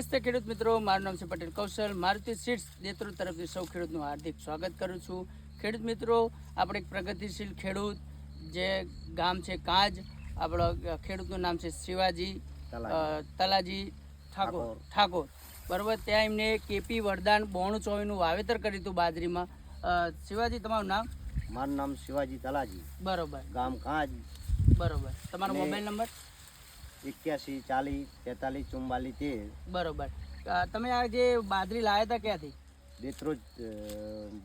નમસ્તે ખેડૂત મિત્રો, મારું નામ છે પટેલ કૌશલ. મારુતિ સીડ્સ દેત્રોડ તરફથી સૌ ખેડૂતનું હાર્દિક સ્વાગત કરું છું. ખેડૂત મિત્રો, આપણે એક પ્રગતિશીલ ખેડૂત જે ગામ છે કાંજ, આપણો ખેડૂતનું નામ છે શિવાજી તલાજી ઠાકોર, બરાબર. ત્યાં એમને કેપી વરદાન 92-24નું વાવેતર કર્યું હતું બાજરીમાં. શિવાજી, તમારું નામ? મારું નામ શિવાજી તલાજી, બરોબર, ગામ કાંજ, બરોબર. તમારો મોબાઈલ નંબર? 81 40 43 44 13. બરોબર. તમે આ જે બાજરી લાવ્યા હતા ક્યાંથી? દેત્રોજ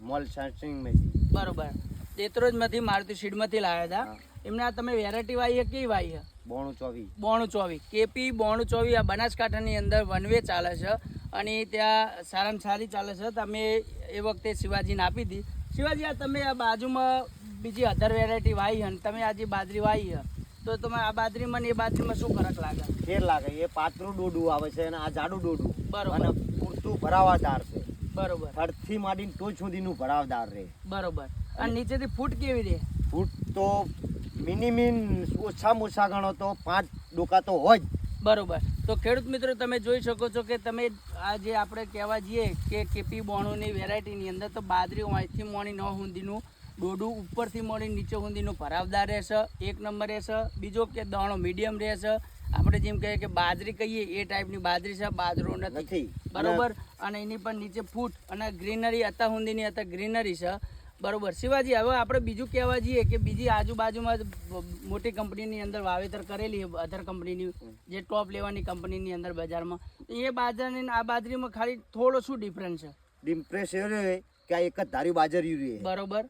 મોલ સાર્ચિંગમાંથી. બરોબર, દેત્રોજમાંથી મારુતિ સીડમાંથી લાવ્યા હતા. એમને આ તમે વેરાયટી વાવી છે, કેવી વાવી છે? 92-24 કેપી 92-24 આ બનાસકાંઠાની અંદર વનવે ચાલે છે અને ત્યાં સારામાં સારી ચાલે છે. તમે એ વખતે શિવાજીને આપી હતી. શિવાજી, આ તમે આ બાજુમાં બીજી અધર વેરાયટી વાવી છે અને તમે આ જે બાજરી વાવી છે, તો તમે આ બાજરીમાં ને એ બાજરીમાં શું ફરક લાગે? ફેર લાગે. એ પાતળું ડોડું આવે છે અને આ જાડું ડોડું. બરોબર. અને પૂરતું ભરાવાદાર છે. બરોબર. થડથી માંડીને ટોચ સુધીનું ભરાવદાર રહે. બરોબર. અને નીચેથી ફૂટ કેવી રહે? ફૂટ તો મિનિમમ ઓછામાં ઓછા ગણો તો 5 ડોકા તો હોય જ. બરોબર. તો ખેડૂત મિત્રો, તમે જોઈ શકો છો કે તમે આ જે આપણે કહેવા જઈએ કે કેપી 92ની વેરાયટીની અંદર તો બાજરી અહીંથી મોણી 9 સુધીનું ડોડું, ઉપરથી મોડી નીચે સુધીનું ભરાવદાર રહેશે, એક નંબર રહેશે. બીજો કે દાણો મીડિયમ રહેશે. આપણે જેમ કહીએ કે બાજરી કહીએ એ ટાઈપની બાજરી છે, બાજરો નથી. બરોબર. અને એની પણ નીચે ફૂટ અને ગ્રીનરી અત્યાર સુધીની અત્યારે ગ્રીનરી છે. બરોબર. શિવાજી, હવે આપણે બીજું કહેવા જઈએ કે બીજી આજુબાજુમાં મોટી કંપનીની અંદર વાવેતર કરેલી અધર કંપનીની, જે ટોપ લેવાની કંપનીની અંદર બજારમાં, એ બાજરાની આ બાજરીમાં ખાલી થોડો શું ડિફરન્સ છે? ડિમ્પ્રેસ એ રહે કે આ એક જ ધાર્યું બાજરી રહે. બરોબર.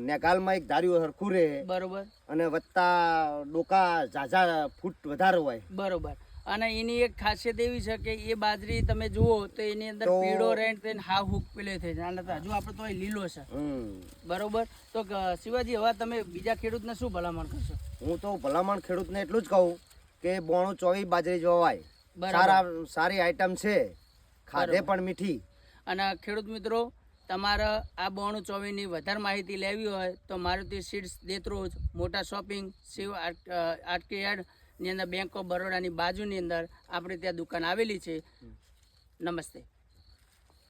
નેગાલમાં એક ધાર્યું હરખું રહે. બરોબર. અને વત્તા ડોકા ઝાઝા ફૂટ વધારે હોય. બરોબર. અને એની એક ખાસિયત એવી છે કે એ બાજરી તમે જુઓ તો એની અંદર પીળો રેડ થઈને હાવ હુક પેલે થઈ જાય. હજુ આપણે તો લીલો છે. બરોબર. તો શિવાજી, હવે તમે બીજા ખેડૂતને શું ભલામણ કરશો? હું તો ભલામણ ખેડૂતને એટલું જ કહું કે 92-24 બાજરી જોવાય. સારી આઈટમ છે, ખાધે પણ મીઠી. અને ખેડૂત મિત્રો, તમારે આ 92-24ની વધારે માહિતી લેવી હોય તો મારુતિ સીડ્સ દેત્રોજ, મોટા શોપિંગ, શિવ આર્કેડની અંદર બેંક ઓફ બરોડાની બાજુની અંદર આપણે ત્યાં દુકાન આવેલી છે. નમસ્તે.